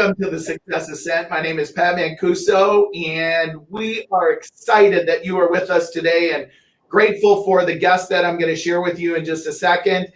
Welcome to the Success Ascent. My name is Pat Mancuso, and we are excited that you are with us today and grateful for the guest that I'm going to share with you in just a second.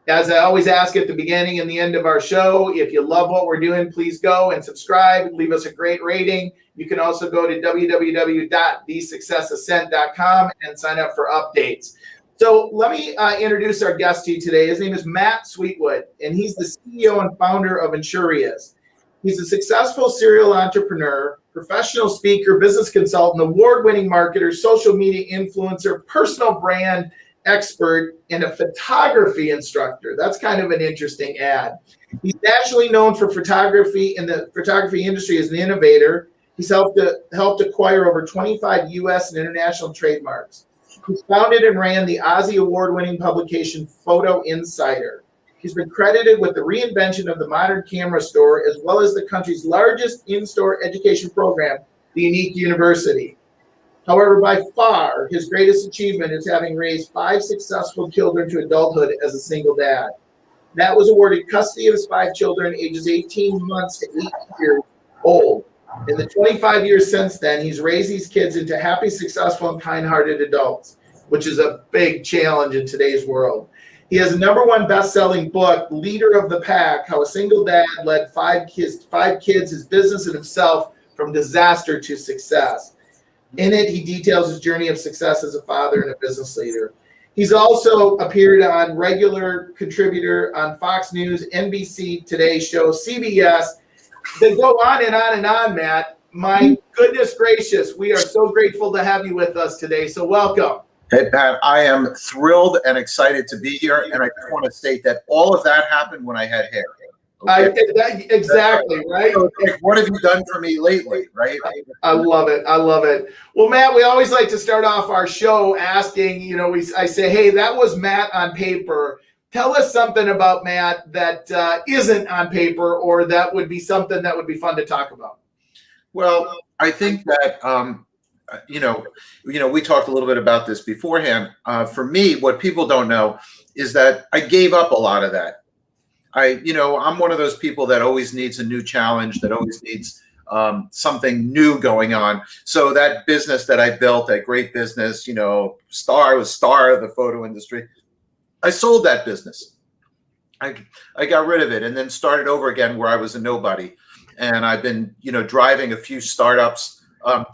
As I always ask at the beginning and the end of our show, if you love what we're doing, please go and subscribe, leave us a great rating. You can also go to www.thesuccessascent.com and sign up for updates. So let me introduce our guest to you today. His name is Matt Sweetwood, and he's the CEO and founder of Insurious. He's a successful serial entrepreneur, professional speaker, business consultant, award-winning marketer, social media influencer, personal brand expert, and a photography instructor. That's kind of an interesting ad. He's nationally known for photography in the photography industry as an innovator. He's helped acquire over 25 U.S. and international trademarks. He's founded and ran the Aussie award-winning publication Photo Insider. He's been credited with the reinvention of the modern camera store, as well as the country's largest in-store education program, the Unique University. However, by far, his greatest achievement is having raised 5 successful children to adulthood as a single dad. Matt was awarded custody of his 5 children, ages 18 months to 8 years old. In the 25 years since then, he's raised these kids into happy, successful, and kind-hearted adults, which is a big challenge in today's world. He has a #1 best-selling book, Leader of the Pack, How a Single Dad Led 5 Kids, his business, and himself from disaster to success. In it, he details his journey of success as a father and a business leader. He's also appeared on regular contributor on Fox News, NBC Today Show, CBS. They go on and on and on, Matt. My goodness gracious, we are so grateful to have you with us today. So welcome. Hey, Pat, I am thrilled and excited to be here. And I just want to state that all of that happened when I had hair. Okay? Exactly, right? So like, what have you done for me lately, right? I love it. I love it. Well, Matt, we always like to start off our show asking, I say, hey, that was Matt on paper. Tell us something about Matt that isn't on paper, or that would be something that would be fun to talk about. Well, I think that, we talked a little bit about this beforehand. For me, what people don't know is that I gave up a lot of that. I'm one of those people that always needs a new challenge, that always needs something new going on. So that business that I built, that great business, star of the photo industry, I sold that business. I got rid of it and then started over again where I was a nobody. And I've been, driving a few startups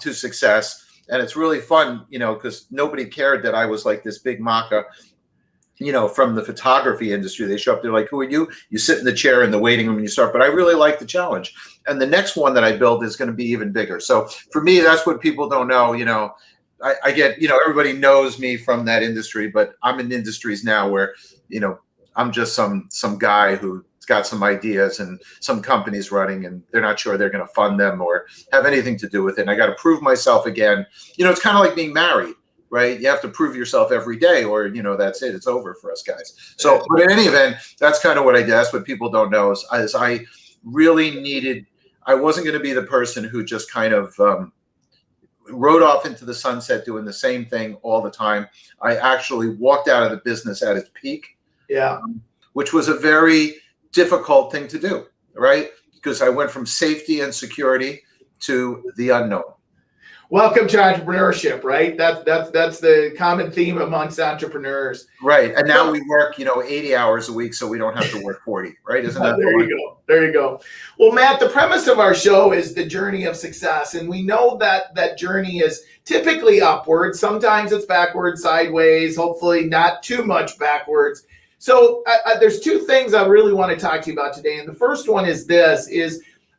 to success. And it's really fun, because nobody cared that I was like this big maca, from the photography industry. They show up, they're like, who are you? You sit in the chair in the waiting room and you start. But I really like the challenge. And the next one that I build is going to be even bigger. So for me, that's what people don't know, I get, everybody knows me from that industry, but I'm in industries now where, I'm just some guy who's got some ideas and some companies running, and they're not sure they're going to fund them or have anything to do with it. And I got to prove myself again. It's kind of like being married, right? You have to prove yourself every day, or, that's it. It's over for us guys. So, but in any event, that's kind of what I did. That's what people don't know is I really I wasn't going to be the person who just kind of, rode off into the sunset doing the same thing all the time. I actually walked out of the business at its peak, which was a very difficult thing to do, right? Because I went from safety and security to the unknown. Welcome to entrepreneurship, right? That's the common theme amongst entrepreneurs. Right. And now we work, 80 hours a week, so we don't have to work 40, right? Isn't that There you go. There you go. Well, Matt, the premise of our show is the journey of success. And we know that that journey is typically upward. Sometimes it's backwards, sideways, hopefully not too much backwards. So there's 2 things I really want to talk to you about today. And the first one is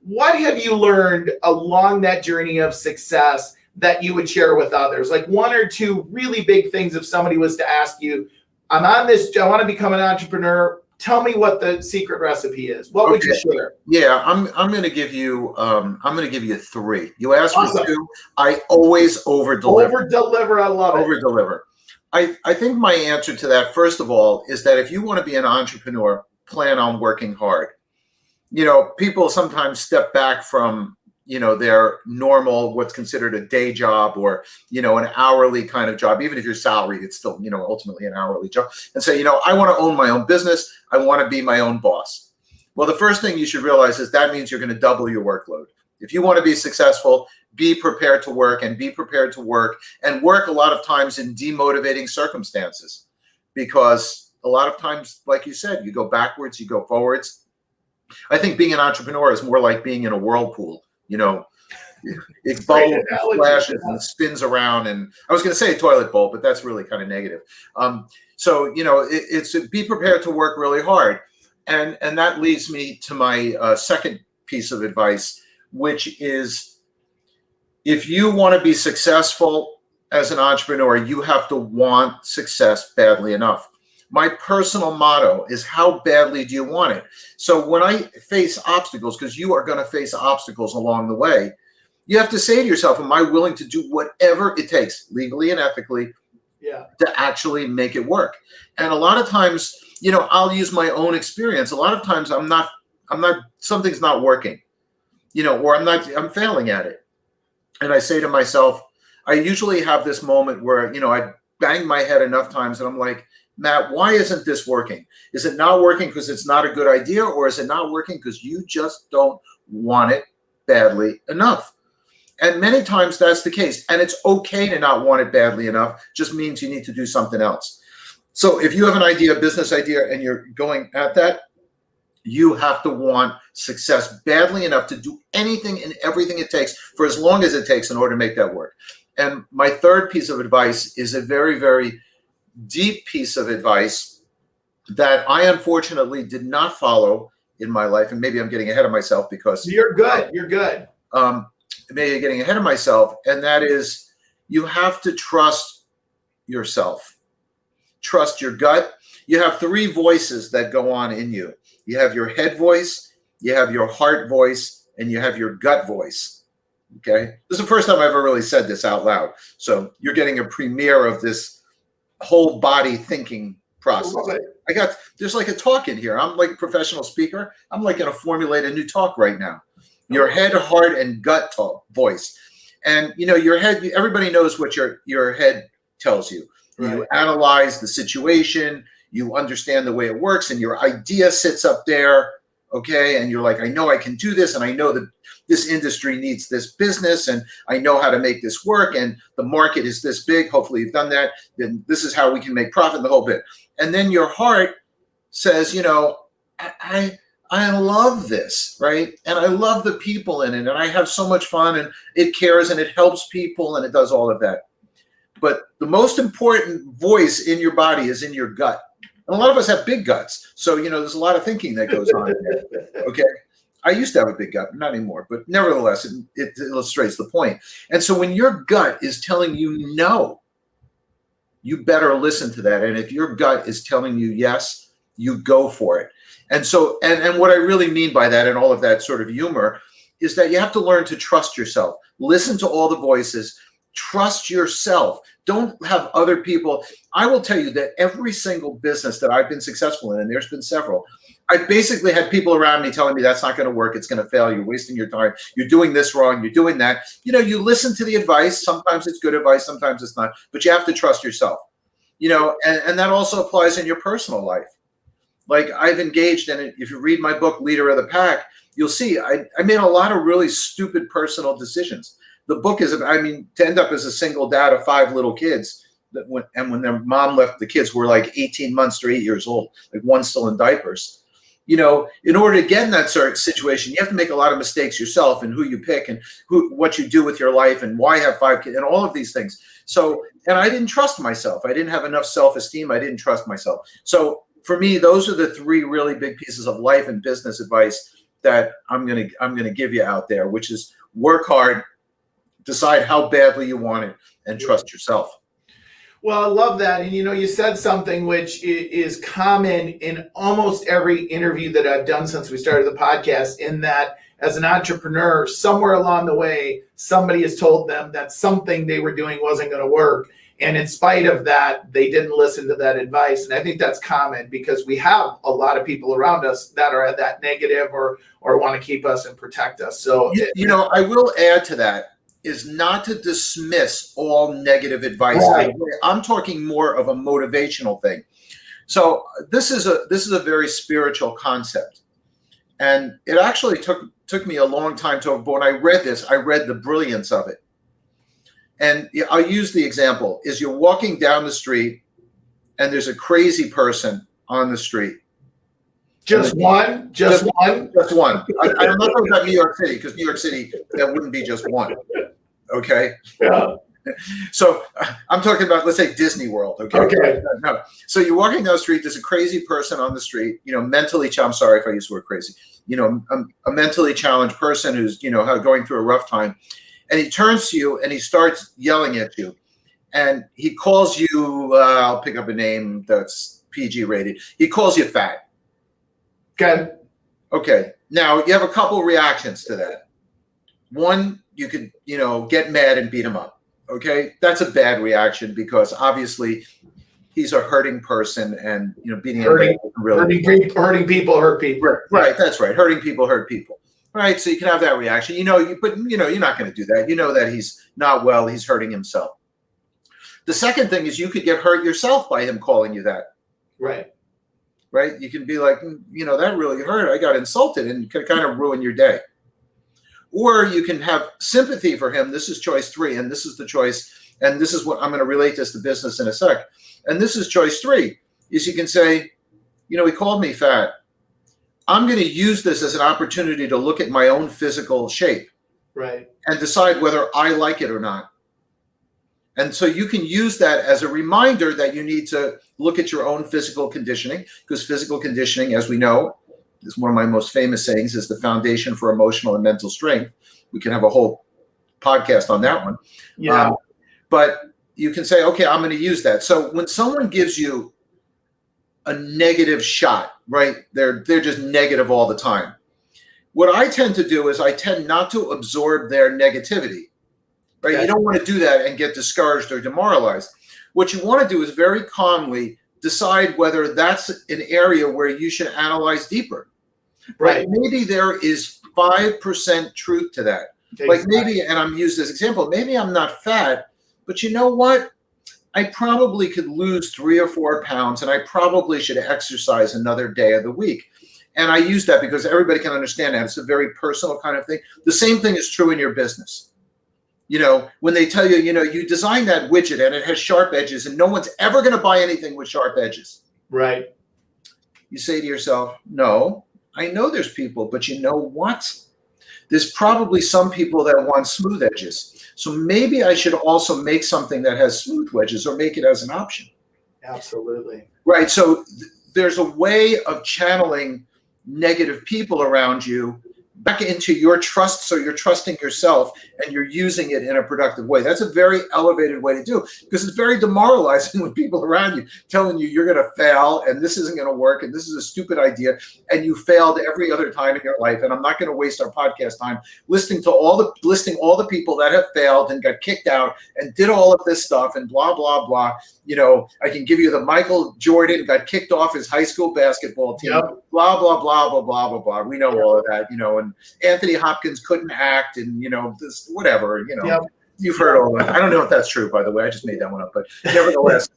what have you learned along that journey of success that you would share with others? Like 1 or 2 really big things if somebody was to ask you, I want to become an entrepreneur. Tell me what the secret recipe is. What would you share? Yeah, I'm going to give you 3. You asked for 2. I always over-deliver. Over-deliver, I love it. Over-deliver. I think my answer to that, first of all, is that if you want to be an entrepreneur, plan on working hard. People sometimes step back from, their normal, what's considered a day job or, an hourly kind of job. Even if you're salaried, it's still, ultimately an hourly job. And say, I want to own my own business. I want to be my own boss. Well, the first thing you should realize is that means you're going to double your workload. If you want to be successful, be prepared to work and work a lot of times in demotivating circumstances, because a lot of times, like you said, you go backwards, you go forwards. I think being an entrepreneur is more like being in a whirlpool. It bubbles, splashes, and spins around. And I was going to say a toilet bowl, but that's really kind of negative. So it's be prepared to work really hard. And that leads me to my second piece of advice, which is, if you want to be successful as an entrepreneur, you have to want success badly enough. My personal motto is, how badly do you want it? So when I face obstacles, because you are going to face obstacles along the way, you have to say to yourself, am I willing to do whatever it takes, legally and ethically, to actually make it work? And a lot of times, I'll use my own experience. A lot of times something's not working, or I'm failing at it. And I say to myself, I usually have this moment where, I bang my head enough times and I'm like, Matt, why isn't this working? Is it not working because it's not a good idea, or is it not working because you just don't want it badly enough? And many times that's the case. And it's okay to not want it badly enough. Just means you need to do something else. So if you have an idea, a business idea, and you're going at that, you have to want success badly enough to do anything and everything it takes for as long as it takes in order to make that work. And my third piece of advice is a very, very deep piece of advice that I unfortunately did not follow in my life. And maybe I'm getting ahead of myself because you're good. You're good. Maybe I'm getting ahead of myself. And that is, you have to trust yourself. Trust your gut. You have three voices that go on in you. You have your head voice, you have your heart voice, and you have your gut voice. Okay. This is the first time I've ever really said this out loud. So you're getting a premiere of this whole body thinking process. There's like a talk in here. I'm like a professional speaker. I'm like going to formulate a new talk right now. Your head, heart, and gut voice. And your head, everybody knows what your head tells you. Right. You analyze the situation, you understand the way it works, and your idea sits up there, okay? And you're like, I know I can do this, and I know that this industry needs this business, and I know how to make this work, and the market is this big. Hopefully you've done that. Then this is how we can make profit, the whole bit. And then your heart says, I love this, right? And I love the people in it, and I have so much fun, and it cares, and it helps people, and it does all of that. But the most important voice in your body is in your gut. And a lot of us have big guts. So, there's a lot of thinking that goes on there, okay? I used to have a big gut, not anymore, but nevertheless, it illustrates the point. And so when your gut is telling you no, you better listen to that. And if your gut is telling you yes, you go for it. And so, and what I really mean by that and all of that sort of humor is that you have to learn to trust yourself. Listen to all the voices. Trust yourself. Don't have other people. I will tell you that every single business that I've been successful in, and there's been several, I basically had people around me telling me that's not going to work. It's going to fail. You're wasting your time. You're doing this wrong. You're doing that. You listen to the advice. Sometimes it's good advice. Sometimes it's not. But you have to trust yourself. And that also applies in your personal life. Like I've engaged in it. If you read my book, Leader of the Pack, you'll see I made a lot of really stupid personal decisions. The book is, to end up as a single dad of 5 little kids, when their mom left, the kids were like 18 months to 8 years old, like one still in diapers. In order to get in that sort of situation, you have to make a lot of mistakes yourself and who you pick and what you do with your life and why have 5 kids and all of these things. So, and I didn't trust myself. I didn't have enough self-esteem. I didn't trust myself. So for me, those are the 3 really big pieces of life and business advice that I'm gonna give you out there, which is work hard, decide how badly you want it, and trust yourself. Well, I love that. And you said something which is common in almost every interview that I've done since we started the podcast, in that as an entrepreneur, somewhere along the way, somebody has told them that something they were doing wasn't going to work. And in spite of that, they didn't listen to that advice. And I think that's common because we have a lot of people around us that are that negative or want to keep us and protect us. So, I will add to that, is not to dismiss all negative advice. Right. I'm talking more of a motivational thing. So this is a very spiritual concept. And it actually took me a long time to, but when I read this, I read the brilliance of it. And I'll use the example is you're walking down the street and there's a crazy person on the street. Just one? Just one? Just one. I'm not talking about New York City, because New York City, that wouldn't be just one. Okay? Yeah. So I'm talking about, let's say, Disney World. Okay? Okay. No. So you're walking down the street, there's a crazy person on the street, mentally, I'm sorry if I use the word crazy, a mentally challenged person who's, going through a rough time. And he turns to you and he starts yelling at you. And he calls you, I'll pick up a name that's PG rated. He calls you fat. Okay. Okay. Now you have a couple reactions to that. One, you could, get mad and beat him up. Okay. That's a bad reaction because obviously he's a hurting person and, beating him hurting people hurt people. Right. That's right. Hurting people hurt people. Right. So you can have that reaction, but you're not going to do that. You know that he's not well. He's hurting himself. The second thing is you could get hurt yourself by him calling you that. Right. Right. You can be like, that really hurt. I got insulted, and it could kind of ruin your day. Or you can have sympathy for him. This is choice 3, and this is the choice. And this is what I'm going to relate this to business in a sec. And this is choice 3 is you can say, he called me fat. I'm going to use this as an opportunity to look at my own physical shape. Right. And decide whether I like it or not. And so you can use that as a reminder that you need to look at your own physical conditioning, because physical conditioning, as we know, is one of my most famous sayings, is the foundation for emotional and mental strength. We can have a whole podcast on that one. Yeah. But you can say, okay, I'm going to use that. So when someone gives you a negative shot, right, they're just negative all the time. What I tend to do is I tend not to absorb their negativity. Right? Okay. You don't want to do that and get discouraged or demoralized. What you want to do is very calmly decide whether that's an area where you should analyze deeper. Right? Maybe there is 5% truth to that. Exactly. Like maybe, and I'm using this example, maybe I'm not fat, but you know what? I probably could lose 3 or 4 pounds, and I probably should exercise another day of the week. And I use that because everybody can understand that. It's a very personal kind of thing. The same thing is true in your business. When they tell you, you designed that widget and it has sharp edges and no one's ever going to buy anything with sharp edges. Right. You say to yourself, no, I know there's people, but you know what? There's probably some people that want smooth edges. So maybe I should also make something that has smooth edges or make it as an option. Absolutely. Right. So there's a way of channeling negative people around you back into your trust. So you're trusting yourself and you're using it in a productive way. That's a very elevated way to do it, because it's very demoralizing when people around you telling you you're going to fail and this isn't going to work and this is a stupid idea and you failed every other time in your life. And I'm not going to waste our podcast time listing all the people that have failed and got kicked out and did all of this stuff and blah, blah, blah. I can give you the Michael Jordan got kicked off his high school basketball team, yep. Blah, blah, blah, blah, blah, blah, blah. We know all of that, and Anthony Hopkins couldn't act and, this, whatever, yep. You've heard all that. I don't know if that's true, by the way. I just made that one up, but nevertheless,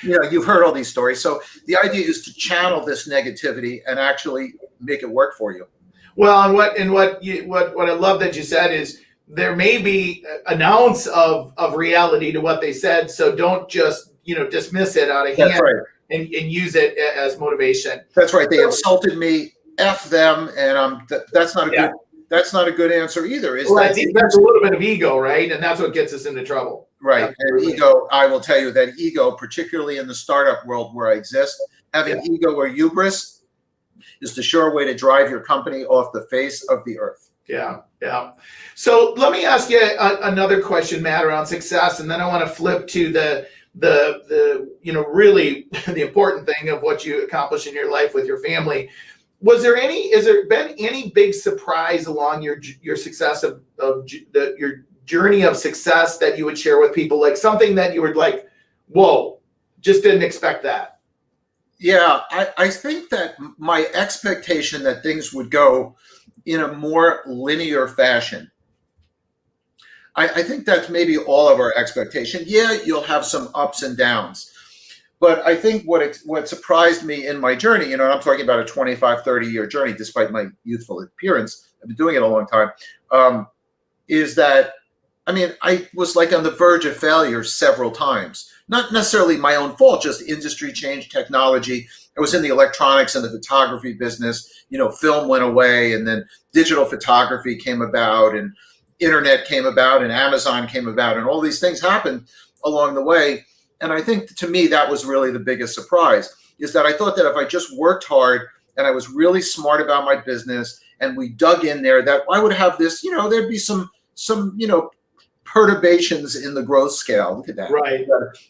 you've heard all these stories. So the idea is to channel this negativity and actually make it work for you. Well, and what I love that you said is there may be an ounce of reality to what they said. So don't just, dismiss it out of hand. Right. and use it as motivation. That's right. They insulted me. F them. And that's not a good. That's not a good answer either. That's a little bit of ego, right? And that's what gets us into trouble. Right. Absolutely. And ego, I will tell you that ego, particularly in the startup world where I exist, having ego or hubris is the sure way to drive your company off the face of the earth. Yeah. So let me ask you another question, Matt, around success, and then I want to flip to the really the important thing of what you accomplish in your life with your family. Has there been any big surprise along your success of your journey of success that you would share with people, like something that you were like, whoa, just didn't expect that? Yeah, I think that my expectation that things would go in a more linear fashion. I think that's maybe all of our expectation. Yeah, you'll have some ups and downs. But I think what surprised me in my journey, and I'm talking about a 25, 30-year journey, despite my youthful appearance, I've been doing it a long time, is that, I was like on the verge of failure several times. Not necessarily my own fault, just industry change, technology. I was in the electronics and the photography business. Film went away, and then digital photography came about, and internet came about, and Amazon came about, and all these things happened along the way. And I think, to me, that was really the biggest surprise, is that I thought that if I just worked hard and I was really smart about my business and we dug in there, that I would have this, there'd be some perturbations in the growth scale. Look at that. Right.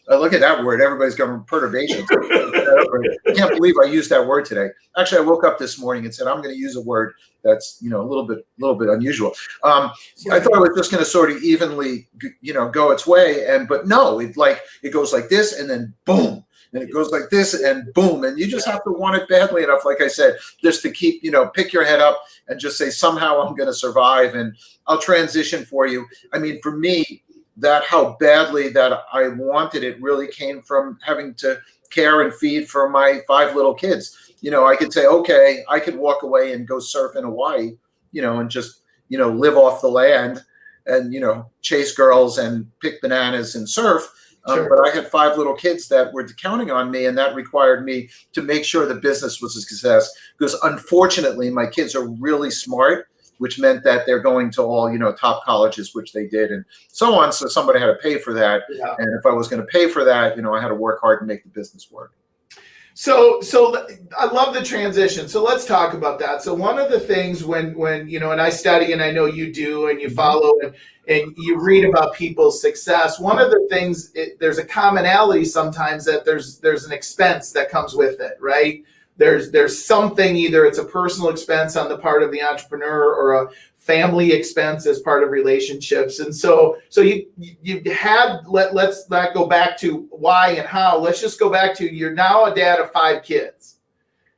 Look at that word. Everybody's going perturbations. I can't believe I used that word today. Actually, I woke up this morning and said, I'm going to use a word that's, a little bit unusual. I thought it was just going to sort of evenly, go its way. But no, it goes like this, and then boom. And it goes like this, and boom. And you just have to want it badly enough, like I said, just to keep, pick your head up and just say, somehow I'm going to survive, and I'll transition for you. For me, that how badly that I wanted it really came from having to care and feed for my 5 little kids. I could say, okay, I could walk away and go surf in Hawaii, and just, live off the land and, chase girls and pick bananas and surf. Sure. But I had 5 little kids that were counting on me, and that required me to make sure the business was a success, because unfortunately my kids are really smart, which meant that they're going to all, top colleges, which they did, and so on. So somebody had to pay for that. Yeah. And if I was going to pay for that, I had to work hard to make the business work. So I love the transition. So let's talk about that. So one of the things when and I study, and I know you do, and you follow and you read about people's success, one of the things, there's a commonality sometimes that there's an expense that comes with it, right? There's something, either it's a personal expense on the part of the entrepreneur or a family expense as part of relationships. And so you had, let's not go back to why and how. Let's just go back to, you're now a dad of 5 kids,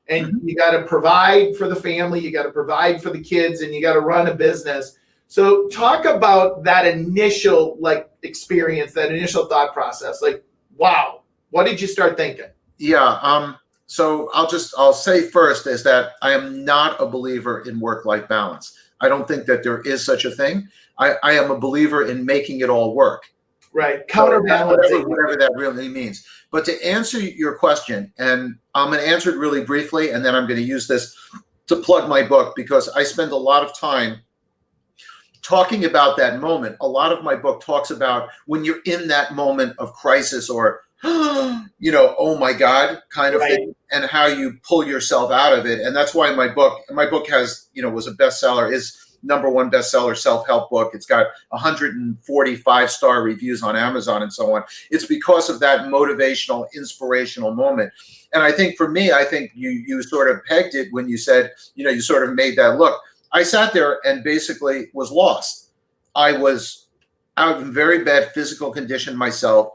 and you got to provide for the family, you got to provide for the kids, and you got to run a business. So talk about that initial experience, that initial thought process. Wow, what did you start thinking? Yeah. So I'll say first is that I am not a believer in work-life balance. I don't think that there is such a thing. I am a believer in making it all work. Right. Counterbalancing. Whatever that really means. But to answer your question, and I'm going to answer it really briefly, and then I'm going to use this to plug my book, because I spend a lot of time talking about that moment. A lot of my book talks about when you're in that moment of crisis, or oh my God, kind of thing, and how you pull yourself out of it. And that's why my book has, was a bestseller, is #1 bestseller self-help book. It's got 145-star reviews on Amazon and so on. It's because of that motivational, inspirational moment. And I think for me, you sort of pegged it when you said, you sort of made that look. I sat there and basically was lost. I was out in very bad physical condition myself.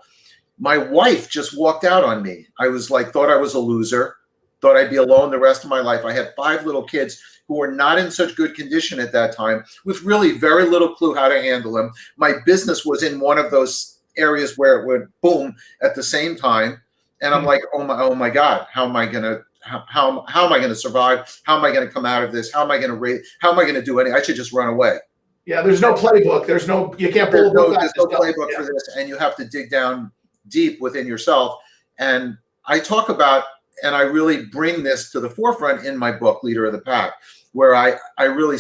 My wife just walked out on me. I was thought I was a loser, thought I'd be alone the rest of my life. I had 5 little kids who were not in such good condition at that time, with really very little clue how to handle them. My business was in one of those areas where it would boom at the same time. And I'm like, oh my God, how am I going to survive? How am I going to come out of this? How am I going to do anything? I should just run away. Yeah. There's no playbook. You can't pull a book. There's no playbook for this. And you have to dig down deep within yourself. And I talk about, and I really bring this to the forefront in my book, Leader of the Pack, where I really,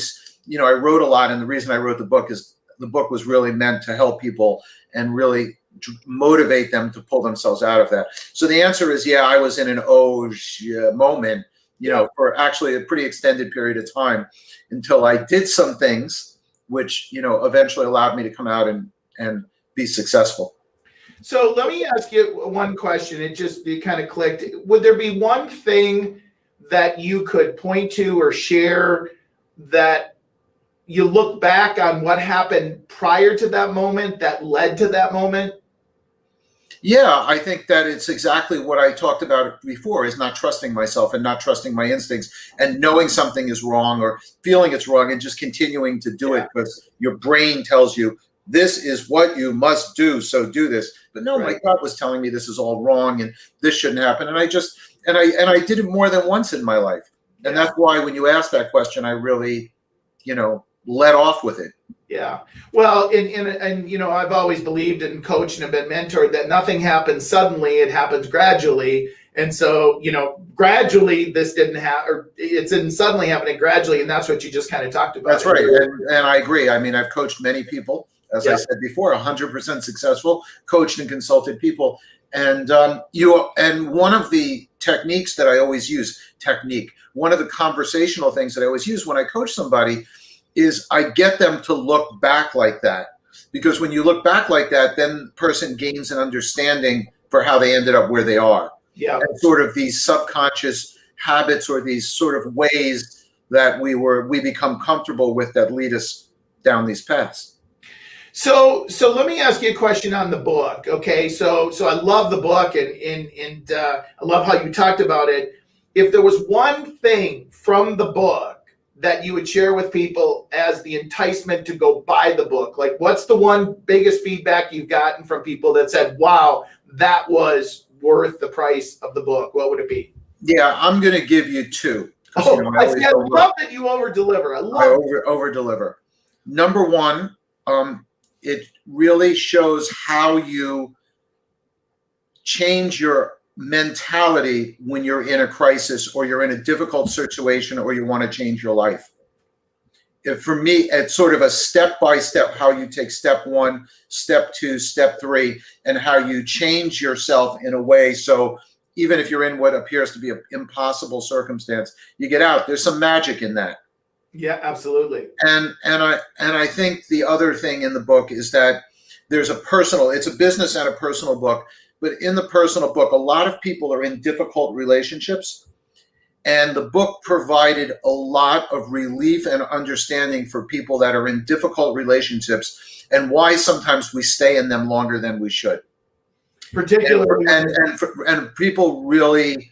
I wrote a lot. And the reason I wrote the book is the book was really meant to help people and really motivate them to pull themselves out of that. So the answer is, I was in an moment, for actually a pretty extended period of time, until I did some things which, eventually allowed me to come out and be successful. So let me ask you one question. It kind of clicked. Would there be one thing that you could point to or share that you look back on what happened prior to that moment that led to that moment? Yeah, I think that it's exactly what I talked about before, is not trusting myself and not trusting my instincts, and knowing something is wrong or feeling it's wrong and just continuing to do it because your brain tells you, this is what you must do, so do this. But no, my gut was telling me this is all wrong and this shouldn't happen. And I just, and I did it more than once in my life. And that's why when you asked that question, I really, let off with it. Yeah. Well, and I've always believed in coaching and been mentored that nothing happens suddenly, it happens gradually. And so, gradually this didn't happen, or it didn't suddenly happen, and gradually, and that's what you just kind of talked about. That's right. And I agree. I mean, I've coached many people, as I said before, 100% successful, coached and consulted people. And and one of the techniques that I always use, one of the conversational things that I always use when I coach somebody is I get them to look back like that. Because when you look back like that, then the person gains an understanding for how they ended up where they are. Yeah. And sort of these subconscious habits or these sort of ways that we become comfortable with that lead us down these paths. So let me ask you a question on the book. Okay. So I love the book and I love how you talked about it. If there was one thing from the book that you would share with people as the enticement to go buy the book, like what's the one biggest feedback you've gotten from people that said, wow, that was worth the price of the book? What would it be? Yeah, I'm going to give you two. I love that you over-deliver. I over-deliver. Number one, it really shows how you change your mentality when you're in a crisis or you're in a difficult situation or you want to change your life. For me, it's sort of a step-by-step, how you take step one, step two, step three, and how you change yourself in a way so even if you're in what appears to be an impossible circumstance, you get out. There's some magic in that. Yeah, absolutely. And I think the other thing in the book is that there's it's a business and a personal book, but in the personal book, a lot of people are in difficult relationships. And the book provided a lot of relief and understanding for people that are in difficult relationships and why sometimes we stay in them longer than we should. Particularly. And people really,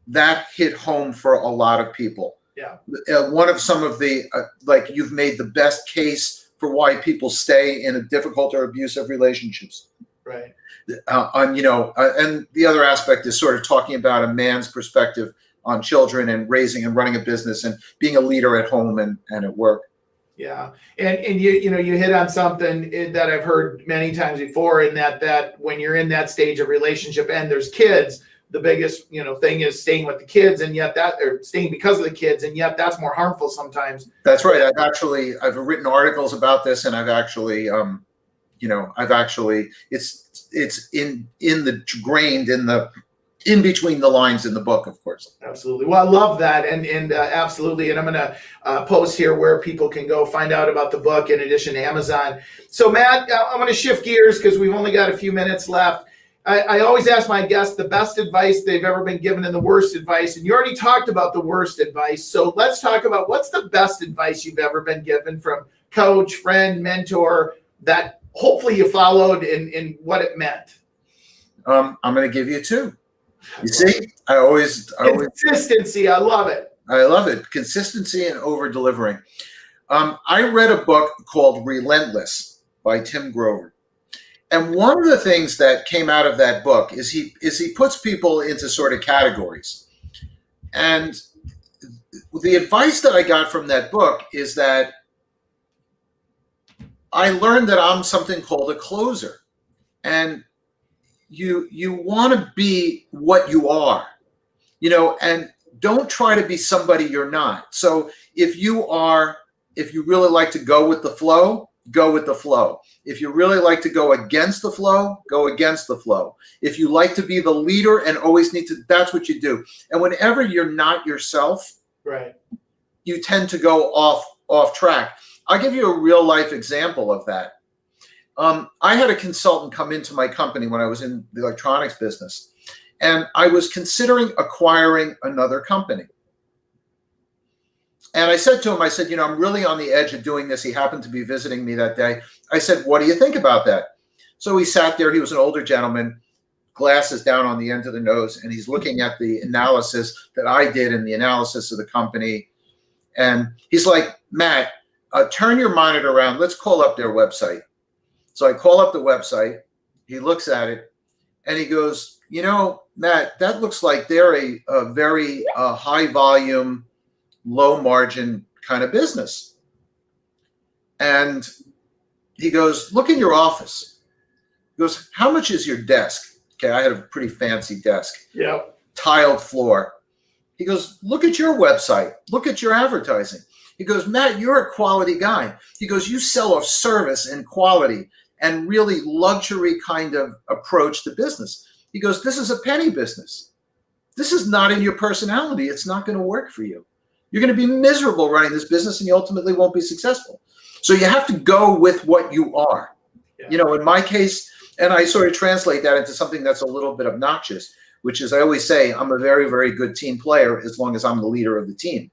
that hit home for a lot of people. Yeah. One of some of the, you've made the best case for why people stay in a difficult or abusive relationships. Right. And the other aspect is sort of talking about a man's perspective on children and raising and running a business and being a leader at home and at work. Yeah. And you hit on something that I've heard many times before, in that when you're in that stage of relationship and there's kids, the biggest, thing is staying with the kids, and yet staying because of the kids, and yet that's more harmful sometimes. That's right. I've written articles about this, and it's in between the lines in the book, of course. Absolutely. Well, I love that. And absolutely. And I'm going to post here where people can go find out about the book in addition to Amazon. So Matt, I'm going to shift gears because we've only got a few minutes left. I always ask my guests the best advice they've ever been given and the worst advice. And you already talked about the worst advice. So let's talk about what's the best advice you've ever been given from coach, friend, mentor that hopefully you followed in what it meant. I'm going to give you two. You see, I always consistency. I love it. I love it. Consistency and over delivering. I read a book called Relentless by Tim Grover. And one of the things that came out of that book is he puts people into sort of categories. And the advice that I got from that book is that I learned that I'm something called a closer. And you want to be what you are, and don't try to be somebody you're not. So if you really like to go with the flow, go with the flow. If you really like to go against the flow, go against the flow. If you like to be the leader and always need to, that's what you do. And whenever you're not yourself, right, you tend to go off track. I'll give you a real life example of that. I had a consultant come into my company when I was in the electronics business, and I was considering acquiring another company. And I said to him, I'm really on the edge of doing this. He happened to be visiting me that day. I said, what do you think about that? So he sat there. He was an older gentleman, glasses down on the end of the nose, and he's looking at the analysis that I did and the analysis of the company. And he's like, Matt, turn your monitor around. Let's call up their website. So I call up the website. He looks at it and he goes, you know, Matt, that looks like they're a very high volume, low margin kind of business. And he goes, look in your office. He goes, how much is your desk? Okay, I had a pretty fancy desk. Yeah. Tiled floor. He goes, look at your website. Look at your advertising. He goes, Matt, you're a quality guy. He goes, you sell a service and quality and really luxury kind of approach to business. He goes, this is a penny business. This is not in your personality. It's not going to work for you. You're going to be miserable running this business and you ultimately won't be successful. So you have to go with what you are. Yeah. You know, in my case, and I sort of translate that into something that's a little bit obnoxious, which is I always say I'm a very, very good team player as long as I'm the leader of the team.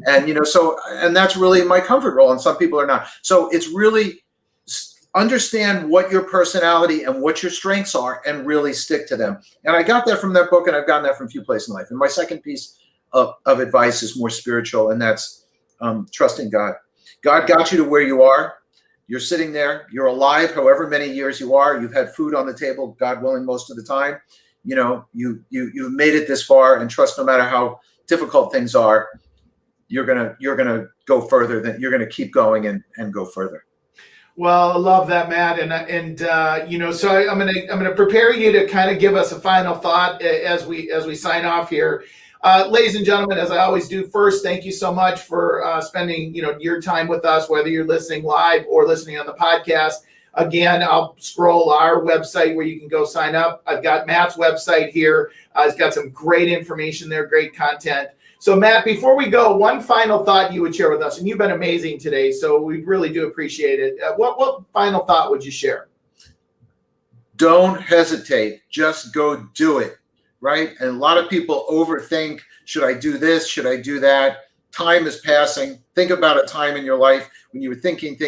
And, you know, so, and that's really my comfort role. And some people are not. So it's really understand what your personality and what your strengths are and really stick to them. And I got that from that book, and I've gotten that from a few places in life. And my second piece of advice is more spiritual, and that's trusting God. God got you to where you are. You're sitting there. You're alive however many years you are. You've had food on the table, God willing, most of the time. You know, you've made it this far, and trust no matter how difficult things are, you're gonna go further. Than you're gonna keep going and go further. Well, I love that, Matt, and you know, so I'm gonna prepare you to kind of give us a final thought as we sign off here. Ladies and gentlemen, as I always do, first, thank you so much for spending your time with us, whether you're listening live or listening on the podcast. Again, I'll scroll our website where you can go sign up. I've got Matt's website here. It's got some great information there, great content. So, Matt, before we go, one final thought you would share with us, and you've been amazing today, so we really do appreciate it. What final thought would you share? Don't hesitate. Just go do it, right? And a lot of people overthink, should I do this? Should I do that? Time is passing. Think about a time in your life when you were thinking.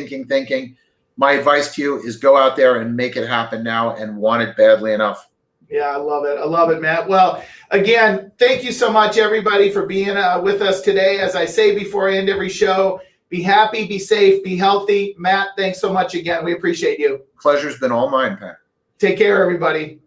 My advice to you is go out there and make it happen now and want it badly enough. Yeah, I love it. I love it, Matt. Well, again, thank you so much, everybody, for being with us today. As I say before I end every show, be happy, be safe, be healthy. Matt, thanks so much again. We appreciate you. Pleasure's been all mine, Pat. Take care, everybody.